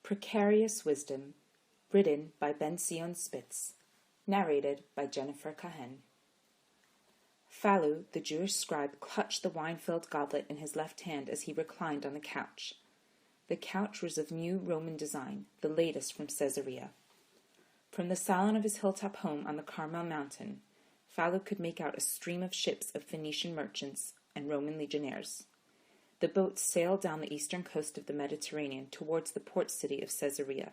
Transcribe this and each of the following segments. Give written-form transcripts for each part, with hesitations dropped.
Precarious Wisdom, written by Ben-Tzion Spitz, narrated by Jennifer Kahen. Falu, the Jewish scribe, clutched the wine-filled goblet in his left hand as he reclined on the couch. The couch was of new Roman design, the latest from Ceasaria. From the salon of his hilltop home on the Carmel mountain, Falu could make out a stream of ships of Phoenician merchants and Roman legionnaires. The boats sailed down the eastern coast of the Mediterranean towards the port city of Ceasaria,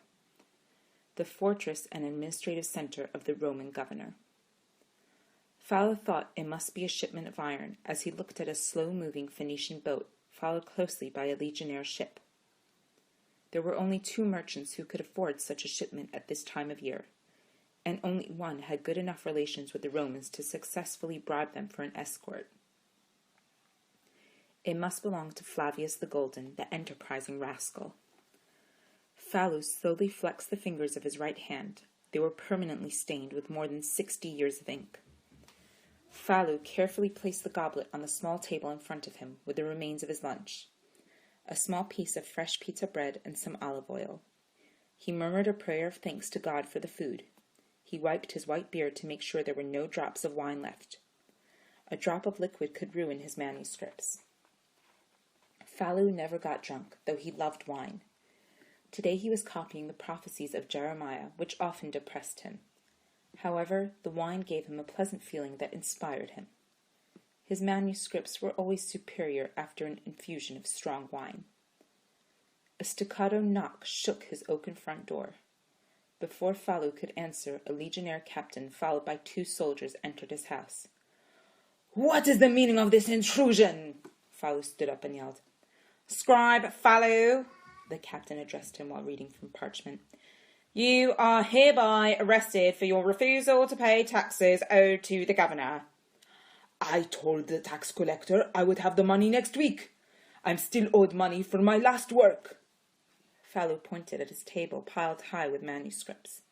the fortress and administrative center of the Roman governor. Falu thought it must be a shipment of iron as he looked at a slow-moving Phoenician boat followed closely by a legionnaire ship. There were only 2 merchants who could afford such a shipment at this time of year, and only one had good enough relations with the Romans to successfully bribe them for an escort. It must belong to Flavius the Golden, the enterprising rascal. Falu slowly flexed the fingers of his right hand. They were permanently stained with more than 60 years of ink. Falu carefully placed the goblet on the small table in front of him with the remains of his lunch, a small piece of fresh pizza bread and some olive oil. He murmured a prayer of thanks to God for the food. He wiped his white beard to make sure there were no drops of wine left. A drop of liquid could ruin his manuscripts. Falu never got drunk, though he loved wine. Today he was copying the prophecies of Jeremiah, which often depressed him. However, the wine gave him a pleasant feeling that inspired him. His manuscripts were always superior after an infusion of strong wine. A staccato knock shook his oaken front door. Before Falu could answer, a legionnaire captain, followed by 2 soldiers, entered his house. "What is the meaning of this intrusion?" Falu stood up and yelled. "Scribe Falu," the captain addressed him while reading from parchment, "you are hereby arrested for your refusal to pay taxes owed to the governor." "I told the tax collector I would have the money next week. I'm still owed money for my last work." Falu pointed at his table piled high with manuscripts.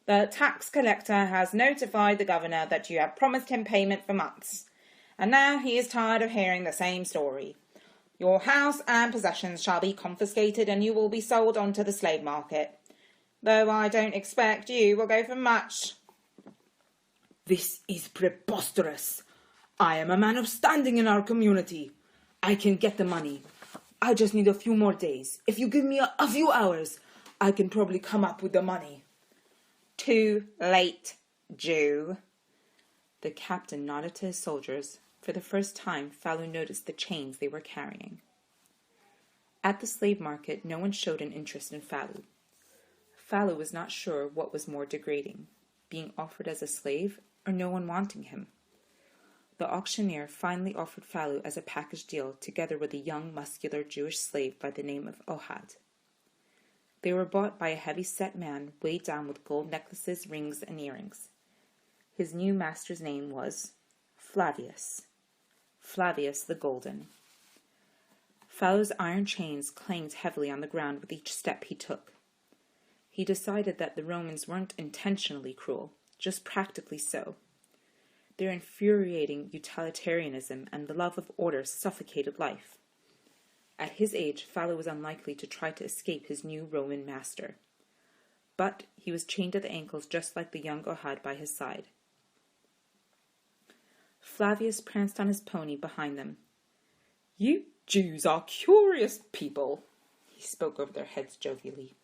"The tax collector has notified the governor that you have promised him payment for months, and now he is tired of hearing the same story. Your house and possessions shall be confiscated and you will be sold onto the slave market, though I don't expect you will go for much." "This is preposterous. I am a man of standing in our community. I can get the money. I just need a few more days. If you give me a few hours, I can probably come up with the money." "Too late, Jew." The captain nodded to his soldiers. For the first time, Falu noticed the chains they were carrying. At the slave market, no one showed an interest in Falu. Falu was not sure what was more degrading, being offered as a slave or no one wanting him. The auctioneer finally offered Falu as a package deal together with a young, muscular Jewish slave by the name of Ohad. They were bought by a heavy-set man weighed down with gold necklaces, rings, and earrings. His new master's name was Flavius the Golden. Falu's iron chains clanged heavily on the ground with each step he took. He decided that the Romans weren't intentionally cruel, just practically so. Their infuriating utilitarianism and the love of order suffocated life. At his age, Falu was unlikely to try to escape his new Roman master. But he was chained at the ankles just like the young Ohad by his side. Flavius pranced on his pony behind them. "You Jews are curious people," he spoke over their heads jovially.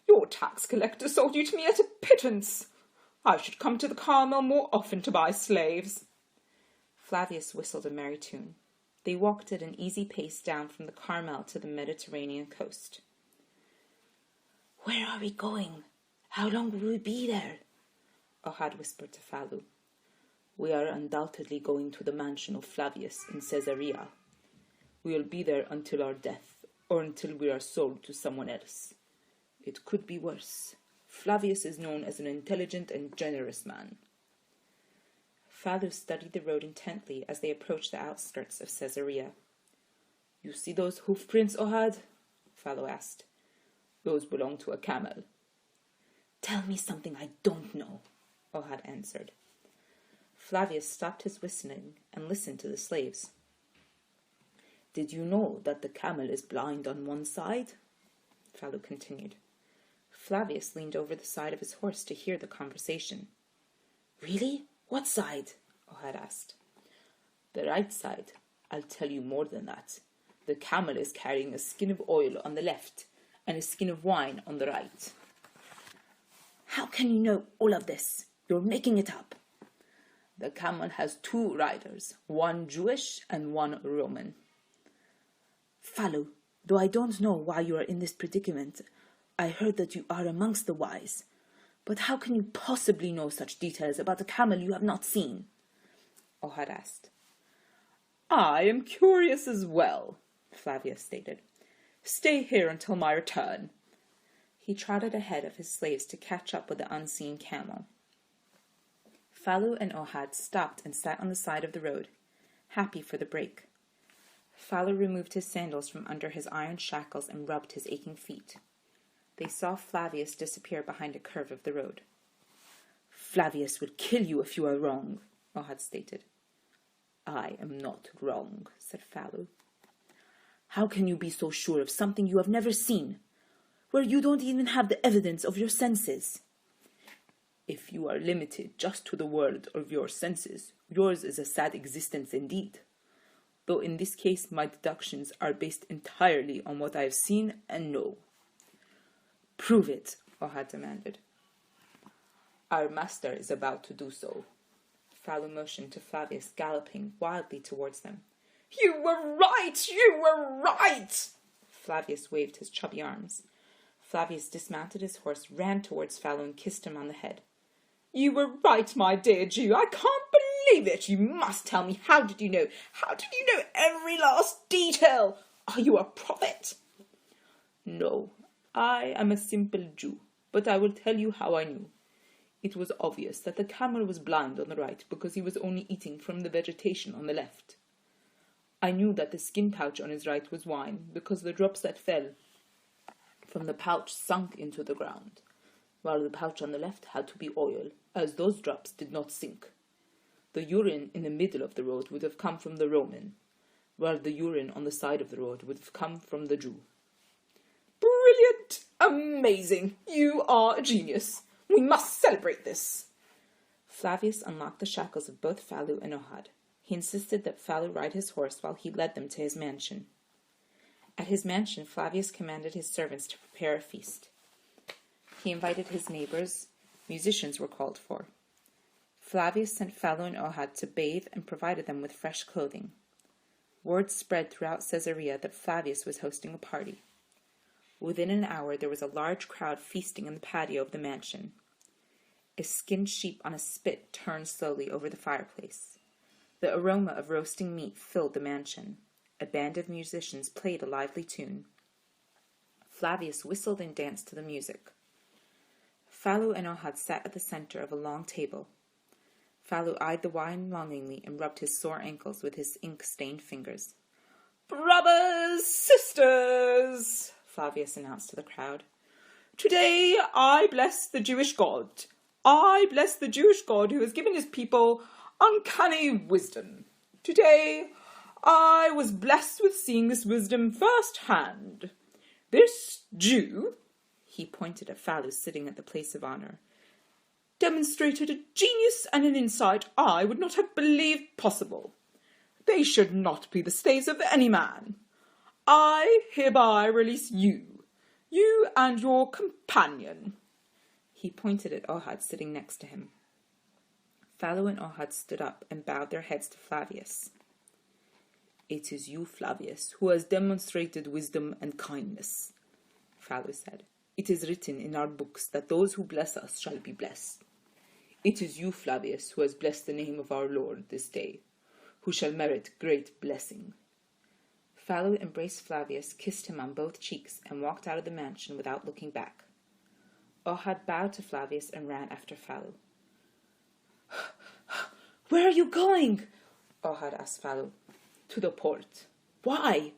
"Your tax collector sold you to me at a pittance. I should come to the Carmel more often to buy slaves." Flavius whistled a merry tune. They walked at an easy pace down from the Carmel to the Mediterranean coast. "Where are we going? How long will we be there?" Ohad whispered to Falu. "We are undoubtedly going to the mansion of Flavius in Ceasaria. We will be there until our death, or until we are sold to someone else. It could be worse. Flavius is known as an intelligent and generous man." Falu studied the road intently as they approached the outskirts of Ceasaria. "You see those hoof prints, Ohad?" Falu asked. "Those belong to a camel." "Tell me something I don't know," Ohad answered. Flavius stopped his whistling and listened to the slaves. "Did you know that the camel is blind on one side?" Falu continued. Flavius leaned over the side of his horse to hear the conversation. "Really? What side?" Ohad asked. "The right side. I'll tell you more than that. The camel is carrying a skin of oil on the left and a skin of wine on the right." "How can you know all of this? You're making it up." "The camel has 2 riders, one Jewish and one Roman." "Falu, though I don't know why you are in this predicament, I heard that you are amongst the wise. But how can you possibly know such details about a camel you have not seen?" Ohad asked. "I am curious as well," Flavius stated. "Stay here until my return." He trotted ahead of his slaves to catch up with the unseen camel. Falu and Ohad stopped and sat on the side of the road, happy for the break. Falu removed his sandals from under his iron shackles and rubbed his aching feet. They saw Flavius disappear behind a curve of the road. "Flavius will kill you if you are wrong," Ohad stated. "I am not wrong," said Falu. "How can you be so sure of something you have never seen, where you don't even have the evidence of your senses?" "If you are limited just to the world of your senses, yours is a sad existence indeed. Though in this case my deductions are based entirely on what I have seen and know." "Prove it," Ohad demanded. "Our master is about to do so." Falu motioned to Flavius, galloping wildly towards them. "You were right! You were right!" Flavius waved his chubby arms. Flavius dismounted his horse, ran towards Falu, and kissed him on the head. "You were right, my dear Jew. I can't believe it. You must tell me. How did you know? How did you know every last detail? Are you a prophet?" "No, I am a simple Jew, but I will tell you how I knew. It was obvious that the camel was blind on the right because he was only eating from the vegetation on the left. I knew that the skin pouch on his right was wine because the drops that fell from the pouch sunk into the ground, while the pouch on the left had to be oil, as those drops did not sink. The urine in the middle of the road would have come from the Roman, while the urine on the side of the road would have come from the Jew." "Brilliant! Amazing! You are a genius! We must celebrate this!" Flavius unlocked the shackles of both Falu and Ohad. He insisted that Falu ride his horse while he led them to his mansion. At his mansion, Flavius commanded his servants to prepare a feast. He invited his neighbors. Musicians were called for. Flavius sent Falu and Ohad to bathe and provided them with fresh clothing. Word spread throughout Ceasaria that Flavius was hosting a party. Within an hour there was a large crowd feasting in the patio of the mansion. A skinned sheep on a spit turned slowly over the fireplace. The aroma of roasting meat filled the mansion. A band of musicians played a lively tune. Flavius whistled and danced to the music. Falu and Ohad sat at the center of a long table. Falu eyed the wine longingly and rubbed his sore ankles with his ink-stained fingers. "Brothers, sisters," Flavius announced to the crowd, "today I bless the Jewish God. I bless the Jewish God who has given his people uncanny wisdom. Today I was blessed with seeing this wisdom firsthand. This Jew," he pointed at Falu sitting at the place of honor, "demonstrated a genius and an insight I would not have believed possible. They should not be the slaves of any man. I hereby release you and your companion." He pointed at Ohad sitting next to him. Falu and Ohad stood up and bowed their heads to Flavius. "It is you, Flavius, who has demonstrated wisdom and kindness," Falu said. "It is written in our books that those who bless us shall be blessed. It is you, Flavius, who has blessed the name of our Lord this day, who shall merit great blessing." Falu embraced Flavius, kissed him on both cheeks, and walked out of the mansion without looking back. Ohad bowed to Flavius and ran after Falu. "Where are you going?" Ohad asked Falu. "To the port." "Why?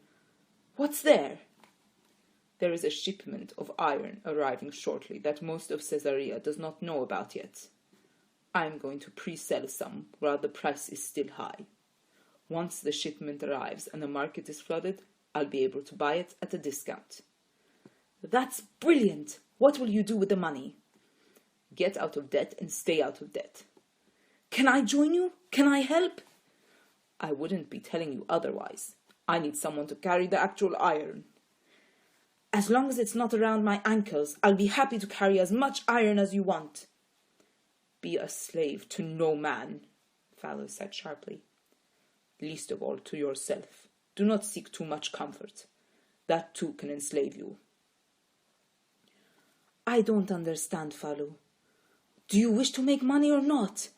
What's there?" "There is a shipment of iron arriving shortly that most of Ceasaria does not know about yet. I am going to pre-sell some while the price is still high. Once the shipment arrives and the market is flooded, I'll be able to buy it at a discount." That's brilliant! What will you do with the money? Get out of debt and stay out of debt. Can I join you? Can I help? I wouldn't be telling you otherwise. I need someone to carry the actual iron. As long as it's not around my ankles, I'll be happy to carry as much iron as you want. Be a slave to no man, Falu said sharply. Least of all to yourself. Do not seek too much comfort. That too can enslave you. I don't understand, Falu. Do you wish to make money or not?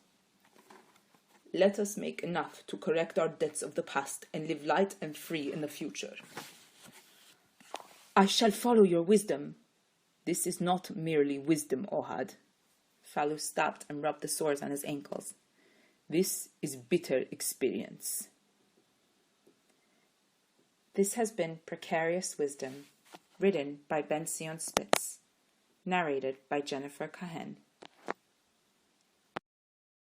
Let us make enough to correct our debts of the past and live light and free in the future. I shall follow your wisdom. This is not merely wisdom, Ohad. Falu stopped and rubbed the sores on his ankles. This is bitter experience. This has been Precarious Wisdom, written by Ben-Tzion Spitz, narrated by Jennifer Kahen.